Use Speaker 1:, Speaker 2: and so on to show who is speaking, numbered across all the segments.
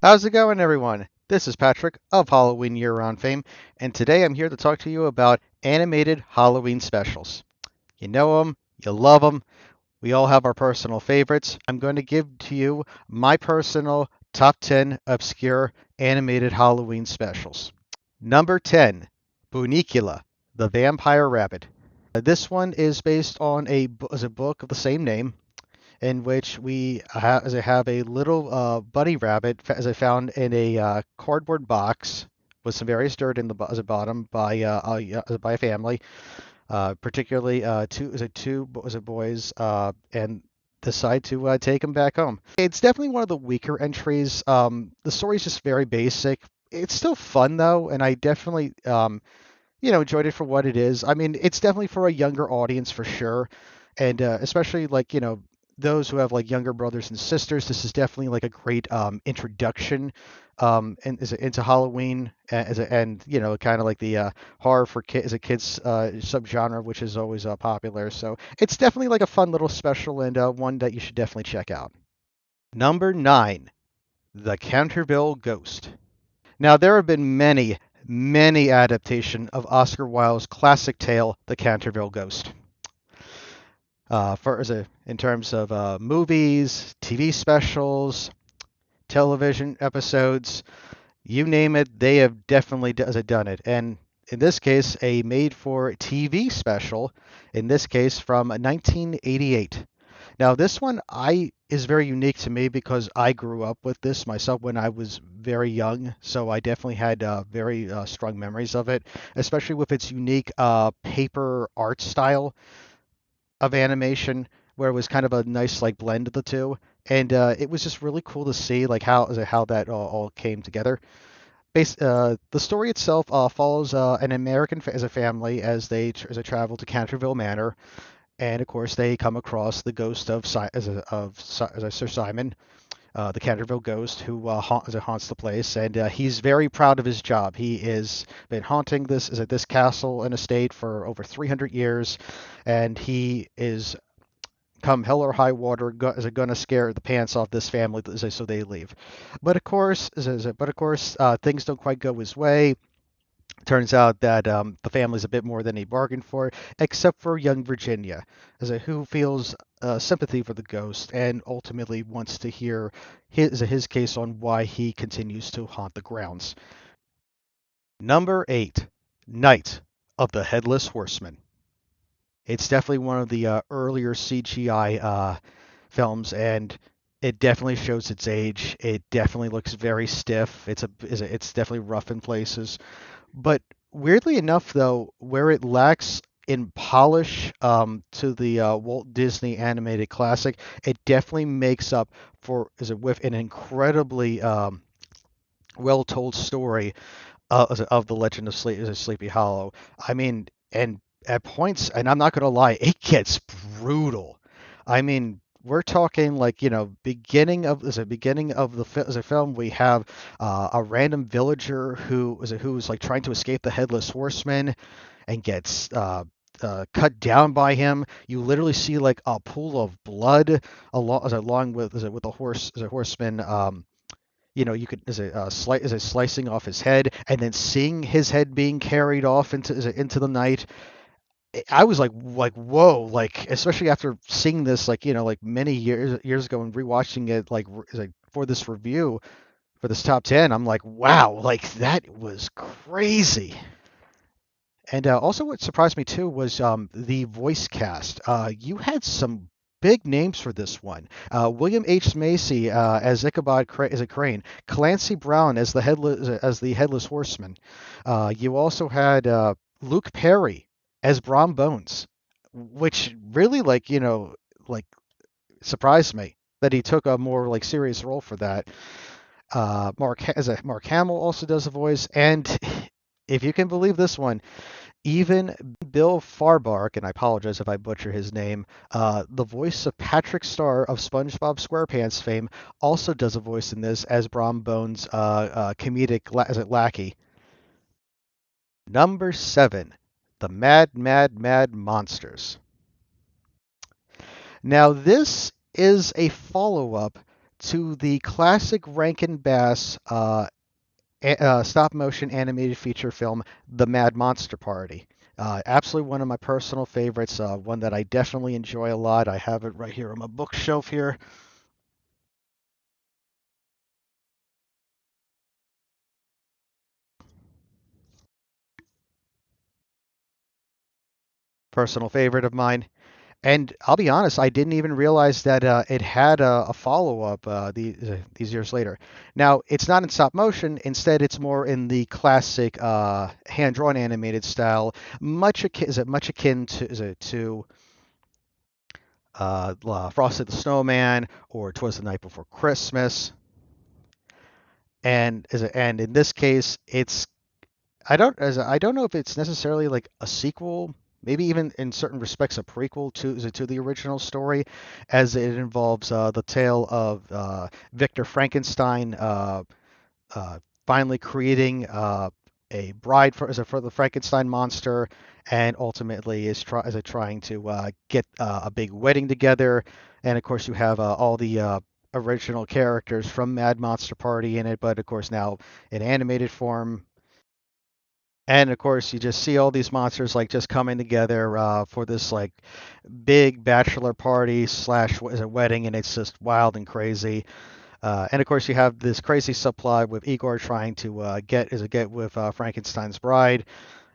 Speaker 1: How's it going, everyone? This is Patrick of Halloween Year-Round fame, and today I'm here to talk to you about animated Halloween specials. You know them, you love them, we all have our personal favorites. I'm going to give to you my personal top 10 obscure animated Halloween specials. Number 10, Bunicula, the Vampire Rabbit. This one is based on a book of the same name, in which as I have a little bunny rabbit as I found in a cardboard box with some various dirt in the as a bottom by a family, particularly two was it boys, and decide to take him back home. It's definitely one of the weaker entries. The story's just very basic. It's still fun though, and I definitely enjoyed it for what it is. I mean, it's definitely for a younger audience for sure, and especially like those who have like younger brothers and sisters. This is definitely like a great introduction into Halloween and kind of like the horror for kids as a kids subgenre, which is always popular. So it's definitely like a fun little special and one that you should definitely check out. Number 9, The Canterville Ghost. Now, there have been many, many adaptations of Oscar Wilde's classic tale, The Canterville Ghost. In terms of movies, TV specials, television episodes, you name it, they have definitely done it. And in this case, a made-for-TV special, in this case from 1988. Now, this one I is very unique to me because I grew up with this myself when I was very young, so I definitely had very strong memories of it, especially with its unique paper art style of animation, where it was kind of a nice like blend of the two, and it was just really cool to see like how that all came together. The story itself follows an American as a family as they travel to Canterville Manor, and of course, they come across the ghost of Sir Simon, the Canterville Ghost, who haunts the place, and he's very proud of his job. He has been haunting this castle and estate for over 300 years, and he is come hell or high water is gonna scare the pants off this family so they leave. But of course, things don't quite go his way. Turns out that the family's a bit more than he bargained for, except for young Virginia, who feels sympathy for the ghost and ultimately wants to hear his case on why he continues to haunt the grounds. Number 8, Night of the Headless Horseman. It's definitely one of the earlier CGI films, and it definitely shows its age. It definitely looks very stiff. It's definitely rough in places. But weirdly enough, though, where it lacks in polish to the Walt Disney animated classic, it definitely makes up for is it with an incredibly well-told story of the Legend of Sleepy Hollow. I mean, and at points, and I'm not gonna lie, it gets brutal. I mean, we're talking like beginning of the film. We have a random villager who's like trying to escape the headless horseman and gets cut down by him. You literally see like a pool of blood along with a horseman. You could is it slicing off his head and then seeing his head being carried off into the night. I was like whoa, like especially after seeing this like many years ago and rewatching it like for this review for this top 10. I'm like, wow, like that was crazy. And also, what surprised me too was the voice cast. You had some big names for this one. William H. Macy as as a Crane, Clancy Brown as the headless horseman. You also had Luke Perry as Brom Bones, which really like surprised me that he took a more like serious role for that. Mark Hamill also does a voice, and if you can believe this one, even Bill Farbark, and I apologize if I butcher his name, the voice of Patrick Star of SpongeBob SquarePants fame, also does a voice in this as Brom Bones' comedic lackey. Number 7, The Mad, Mad, Mad Monsters. Now, this is a follow-up to the classic Rankin Bass stop motion animated feature film, The Mad Monster Party. Absolutely one of my personal favorites, one that I definitely enjoy a lot. I have it right here on my bookshelf here. Personal favorite of mine. And I'll be honest, I didn't even realize that it had a follow-up these years later. Now, it's not in stop motion. Instead, it's more in the classic hand-drawn animated style, much akin to Frosty the Snowman or Twas the Night Before Christmas. And in this case, it's I don't know if it's necessarily like a sequel, maybe even in certain respects a prequel to the original story, as it involves the tale of Victor Frankenstein uh, finally creating a bride for the Frankenstein monster, and ultimately is trying to get a big wedding together. And of course, you have all the original characters from Mad Monster Party in it, but of course now in animated form. And of course, you just see all these monsters like just coming together for this like big bachelor party slash is a wedding, and it's just wild and crazy. And of course, you have this crazy subplot with Igor trying to get with Frankenstein's bride,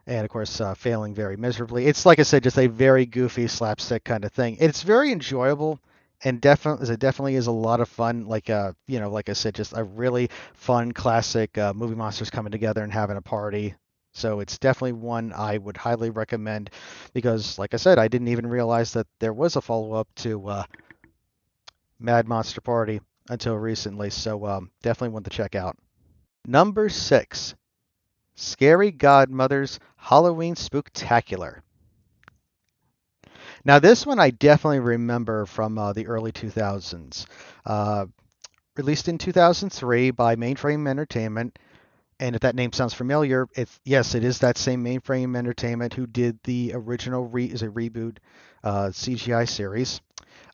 Speaker 1: and of course, failing very miserably. It's like I said, just a very goofy slapstick kind of thing. It's very enjoyable, and definitely it definitely is a lot of fun. Like like I said, just a really fun classic movie monsters coming together and having a party. So it's definitely one I would highly recommend because, like I said, I didn't even realize that there was a follow up to Mad Monster Party until recently. So definitely one to check out. Number six, Scary Godmother's Halloween Spooktacular. Now, this one I definitely remember from the early 2000s. Uh, Released in 2003 by Mainframe Entertainment. And if that name sounds familiar, yes, it is that same Mainframe Entertainment who did the original is a reboot CGI series.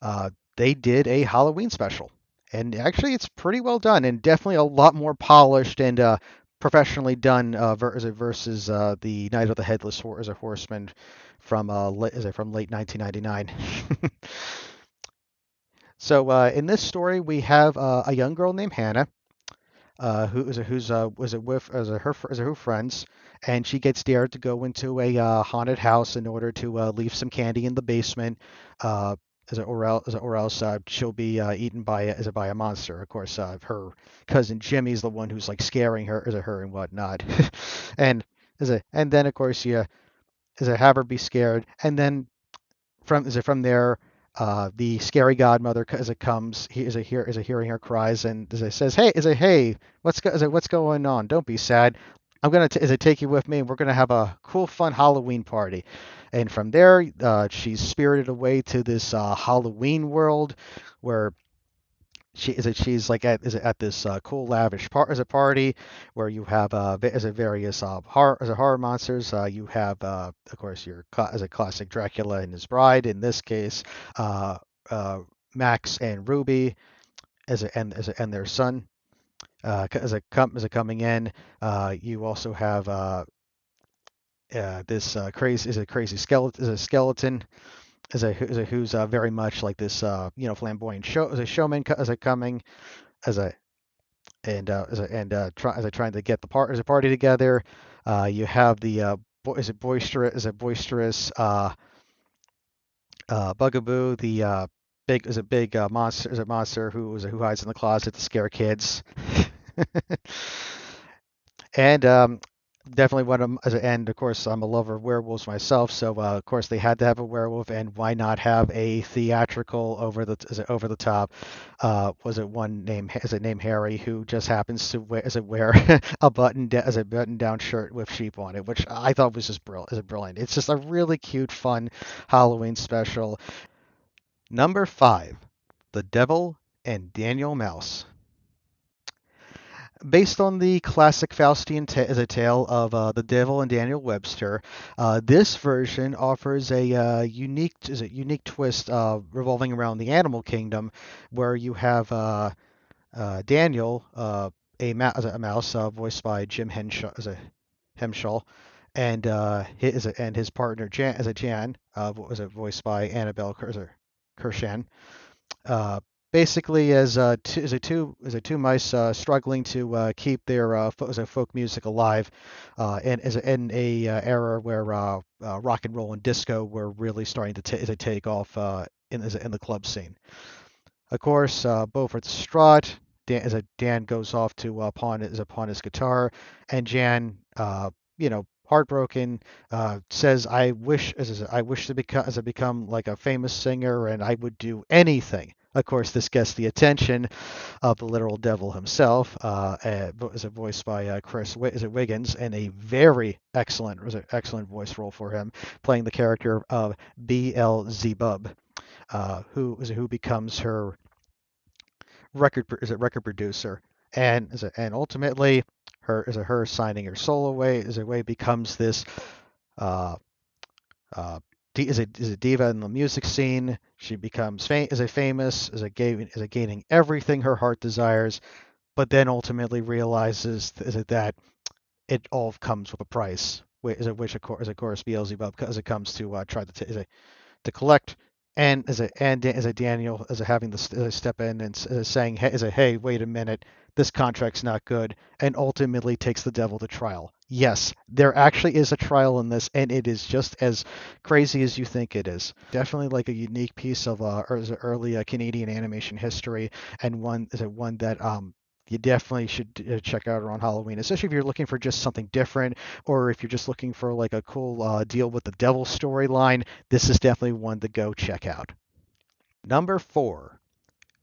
Speaker 1: Uh, they did a Halloween special, and actually it's pretty well done and definitely a lot more polished and professionally done versus the Night of the Headless as a Horseman from from late 1999. So in this story, we have a young girl named Hannah who is a, who's was it with as a her friends, and she gets dared to go into a haunted house in order to leave some candy in the basement, uh, or else she'll be eaten by a monster. Of course, her cousin Jimmy's the one who's like scaring her as a her and whatnot, and and then of course you as a have her be scared, and then from there, the scary godmother as it comes, he is a hearing her cries and as it says, hey, what's going on? Don't be sad. I'm gonna as I take you with me, and we're gonna have a cool, fun Halloween party. And from there, she's spirited away to this Halloween world where she's like at this cool lavish part as a party where you have as a various horror monsters. You have of course as a classic Dracula and his bride in this case, uh, Max and Ruby and their son as a coming in. You also have this crazy skeleton is a skeleton who's very much like this flamboyant show as a showman as a coming as a as a trying to get the part as a party together. You have the boisterous Bugaboo, the big monster is a monster who hides in the closet to scare kids. And definitely and of course I'm a lover of werewolves myself, so of course they had to have a werewolf, and why not have a theatrical over the top? Was it one name? Is it named Harry, who just happens to wear as a button down shirt with sheep on it, which I thought was just brilliant. It's just a really cute, fun Halloween special. Number five, The Devil and Daniel Mouse. Based on the classic Faustian as a tale of the Devil and Daniel Webster, this version offers a unique twist revolving around the animal kingdom, where you have Daniel, a mouse, voiced by Jim Henshaw, as a Hemshall, and his partner Jan, as a Jan, was it voiced by Annabelle Kirshan. Uh, Basically, as a two mice struggling to keep their as a folk music alive, and as a, in a era where rock and roll and disco were really starting to take off in the club scene. Of course, Beaufort distraught. Dan goes off to pawn his guitar, and Jan, heartbroken, says, I wish to become like a famous singer, and I would do anything." Of course, this gets the attention of the literal devil himself, is it voiced by is it Wiggins, and a very excellent voice role for him, playing the character of Beelzebub, who becomes her record producer, and ultimately her signing her soul away as a way becomes this uh, uh, is a diva in the music scene. She becomes as a famous as a gaining everything her heart desires, but then ultimately realizes that it all comes with a price. Which of course Beelzebub as it comes to try to to collect, and as a Daniel as a having to step in and saying, hey, hey, wait a minute, this contract's not good, and ultimately takes the devil to trial. Yes, there actually is a trial in this, and it is just as crazy as you think it is. Definitely like a unique piece of early Canadian animation history, and one that you definitely should check out around Halloween, especially if you're looking for just something different, or if you're just looking for like a cool deal with the devil storyline. This is definitely one to go check out. Number four,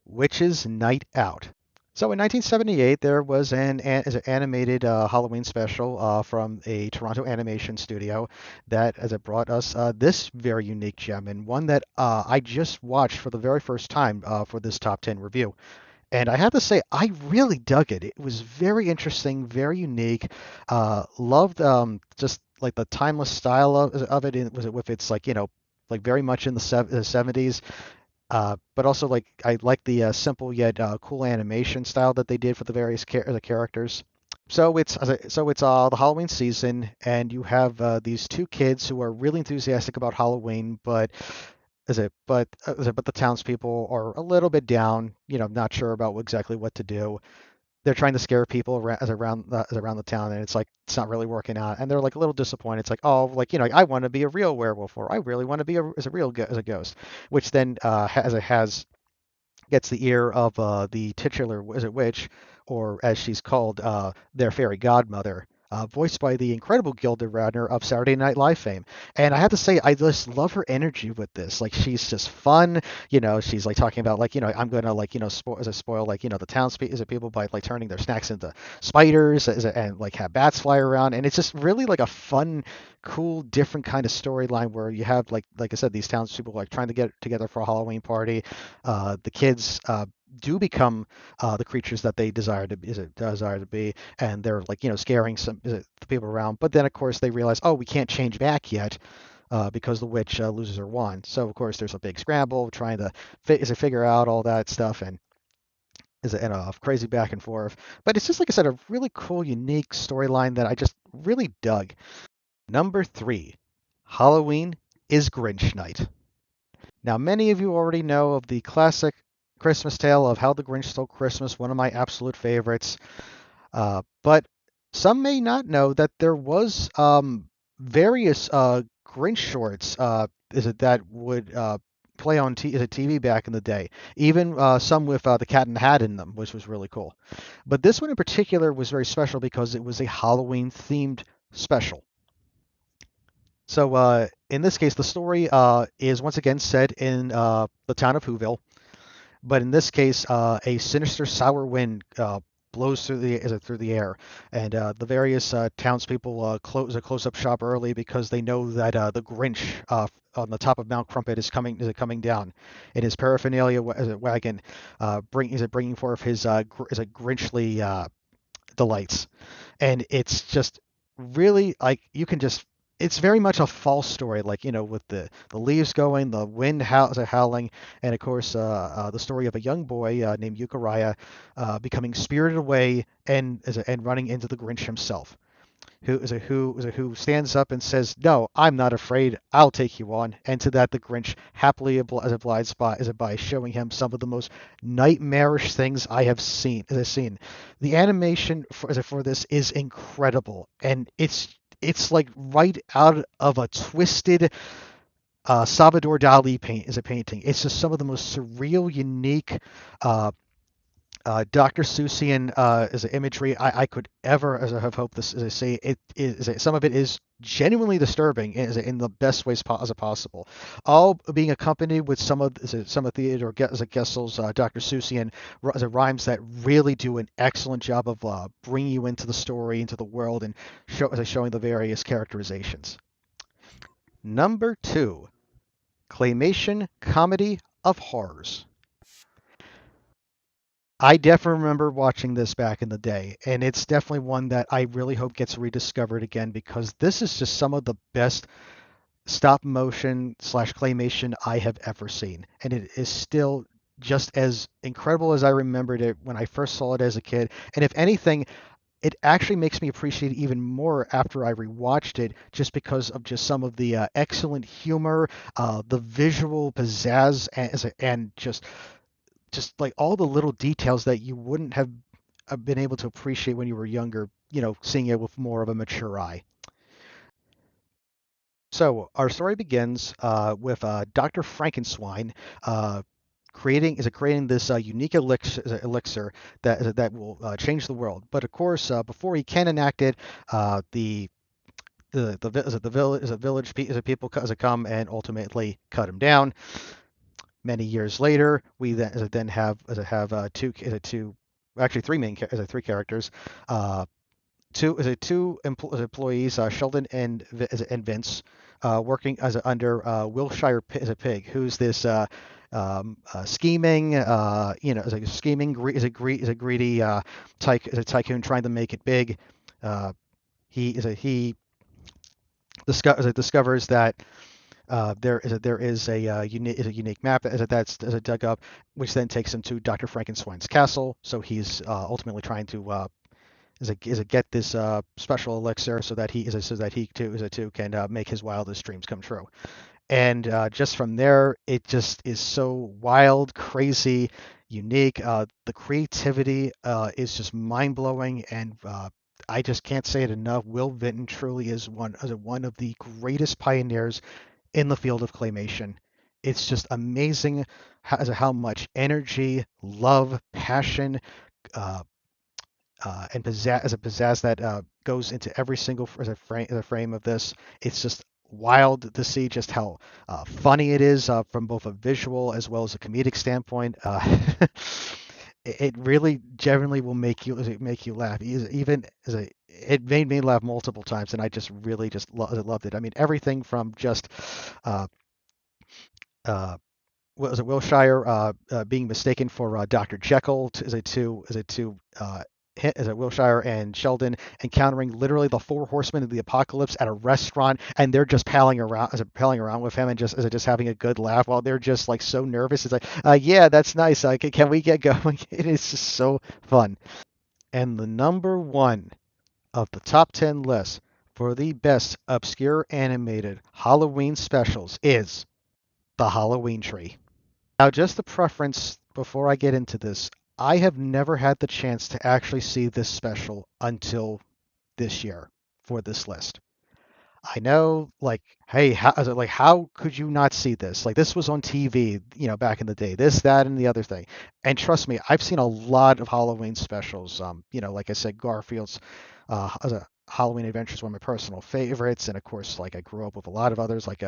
Speaker 1: Witch's Night Out. So in 1978, there was an animated Halloween special from a Toronto animation studio that as it brought us this very unique gem, and one that I just watched for the very first time for this top 10 review. And I have to say, I really dug it. It was very interesting, very unique. Loved just like the timeless style of it. Was it with its like like very much in the 70s, but also like I like the simple yet cool animation style that they did for the various the characters. So it's the Halloween season, and you have these two kids who are really enthusiastic about Halloween, but the townspeople are a little bit down, not sure about exactly what to do. They're trying to scare people around the town, and it's not really working out, and they're like a little disappointed. It's like, oh, like I want to be a real werewolf, or I really want to be as a as a ghost, which then has gets the ear of the titular witch, or as she's called, their fairy godmother, voiced by the incredible Gilda Radner of Saturday Night Live fame. And I have to say, I just love her energy with this. Like, she's just fun. She's like talking about like, I'm gonna like, spoil like, the people by like turning their snacks into spiders, and like have bats fly around. And it's just really like a fun, cool, different kind of storyline where you have like I said, these townspeople like trying to get together for a Halloween party. The kids do become the creatures that they desire to be, and they're like scaring the people around. But then of course they realize, oh, we can't change back yet. Because the witch loses her wand, so of course there's a big scramble trying to figure out all that stuff, and a crazy back and forth. But it's just like I said, a really cool, unique storyline that I just really dug. Number three, Halloween is Grinch Night. Now, many of you already know of the classic Christmas tale of How the Grinch Stole Christmas, one of my absolute favorites. But some may not know that there was various Grinch shorts that would play on as a TV back in the day. Even some with the Cat in the Hat in them, which was really cool. But this one in particular was very special because it was a Halloween themed special. So in this case, the story is once again set in the town of Whoville, but in this case, a sinister sour wind blows through the air, and the various townspeople close up shop early because they know that the Grinch on the top of Mount Crumpet is coming down in his paraphernalia as a wagon, bringing forth his Grinchly delights, and it's just really like you can just it's very much a false story, like with the leaves going, the wind howling, and of course the story of a young boy named Euchariah becoming spirited away and running into the Grinch himself, who stands up and says, "No, I'm not afraid. I'll take you on." And to that, the Grinch happily obliges by showing him some of the most nightmarish things I have seen. The animation for this is incredible, and it's like right out of a twisted Salvador Dali painting. It's just some of the most surreal, unique, uh, Dr. Seussian is imagery I could ever as I have hoped this as I say it is some of it is genuinely disturbing in the best ways as possible. All being accompanied with some of Theodore Gessel's Dr. Seussian as rhymes that really do an excellent job of bringing you into the story, into the world, and showing the various characterizations. Number two, claymation comedy of horrors. I definitely remember watching this back in the day, and it's definitely one that I really hope gets rediscovered again because this is just some of the best stop motion slash claymation I have ever seen, and it is still just as incredible as I remembered it when I first saw it as a kid. And if anything, it actually makes me appreciate it even more after I rewatched it, just because of just some of the excellent humor, the visual pizzazz, and just like all the little details that you wouldn't have been able to appreciate when you were younger, seeing it with more of a mature eye. So our story begins with Dr. Frankenstein creating this unique elixir that will change the world. But of course, before he can enact it, the village people come and ultimately cut him down. Many years later, we then have two actually three three characters. Uh, two employees, Sheldon and Vince, working under Wilshire as a pig, who's this scheming, is a scheming, is a greedy is a tycoon trying to make it big. Uh, he discovers that there is a unique map that's dug up, which then takes him to Dr. Frankenstein's castle. So he's ultimately trying to get this special elixir so that he too can make his wildest dreams come true. And just from there, it just is so wild, crazy, unique. The creativity is just mind blowing, and I just can't say it enough. Will Vinton truly is one of the greatest pioneers in the field of claymation. It's just amazing how much energy, love, passion, uh, and pizzazz that goes into every single the frame of this. It's just wild to see just how funny it is from both a visual as well as a comedic standpoint. It really generally will make you laugh. Even as a it made me laugh multiple times, and I just really just loved it. I mean, everything from just uh, uh, was it Wilshire being mistaken for Dr. Jekyll as a Wilshire and Sheldon encountering literally the four horsemen of the apocalypse at a restaurant, and they're just palling around with him and just having a good laugh while they're just like so nervous. It's like, yeah, that's nice. Can we get going? It is just so fun. And the number one of the top 10 list for the best obscure animated Halloween specials is The Halloween Tree. Now, just a preference before I get into this, I have never had the chance to actually see this special until this year for this list. I know, like, hey, how could you not see this? Like, this was on TV, back in the day. This, that, and the other thing. And trust me, I've seen a lot of Halloween specials. Like I said, Garfield's as a Halloween Adventure is one of my personal favorites, and of course, like I grew up with a lot of others, like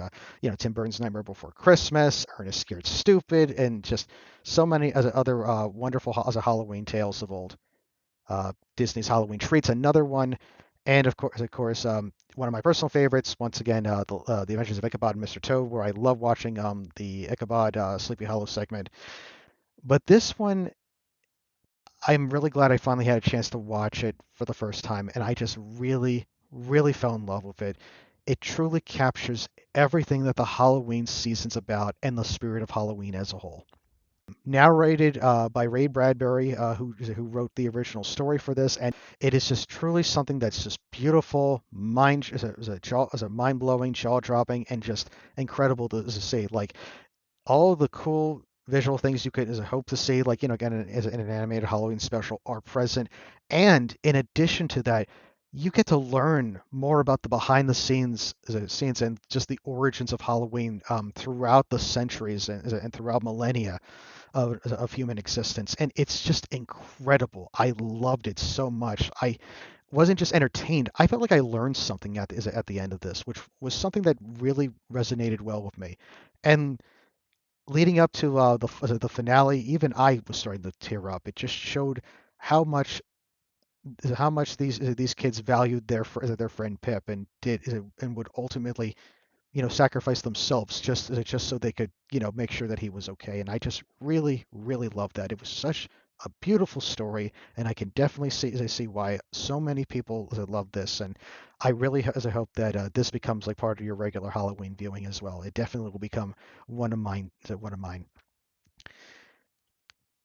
Speaker 1: Tim Burton's Nightmare Before Christmas, Ernest Scared Stupid, and just so many other wonderful Halloween tales of old. Disney's Halloween Treats, another one, and of course, one of my personal favorites. Once again, the Adventures of Ichabod and Mr. Toad, where I love watching the Ichabod Sleepy Hollow segment. But this one, I'm really glad I finally had a chance to watch it for the first time, and I just really, really fell in love with it. it truly captures everything that the Halloween season's about and the spirit of Halloween as a whole. Narrated by Ray Bradbury, who wrote the original story for this, and it is just truly something that's just beautiful, is a mind blowing, jaw dropping, and just incredible to see. Like all of the cool visual things you could as a hope to see, like again as in an animated Halloween special, are present. And in addition to that, you get to learn more about the behind the scenes and just the origins of Halloween throughout the centuries and throughout millennia of human existence. And it's just incredible. I loved it so much. I wasn't just entertained. I felt like I learned something at the end of this, which was something that really resonated well with me. And leading up to the finale, even I was starting to tear up. It just showed how much these kids valued their friend Pip and would ultimately sacrifice themselves just so they could make sure that he was okay. And I just really loved that. It was such a beautiful story, and I can definitely see why so many people love this. And I really as I hope that this becomes like part of your regular Halloween viewing as well. It definitely will become one of mine. One of mine.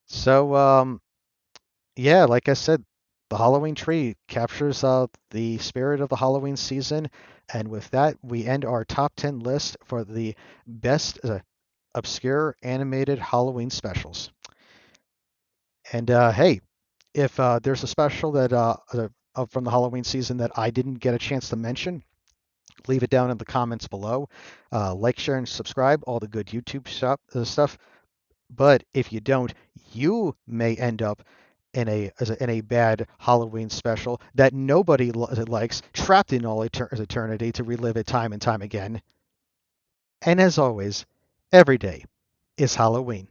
Speaker 1: So yeah, like I said, the Halloween tree captures the spirit of the Halloween season. And with that, we end our top 10 list for the best obscure animated Halloween specials. And hey, if there's a special that from the Halloween season that I didn't get a chance to mention, leave it down in the comments below. Like, share, and subscribe, all the good YouTube stuff. But if you don't, you may end up in a bad Halloween special that nobody likes, trapped in all eternity to relive it time and time again. And as always, every day is Halloween.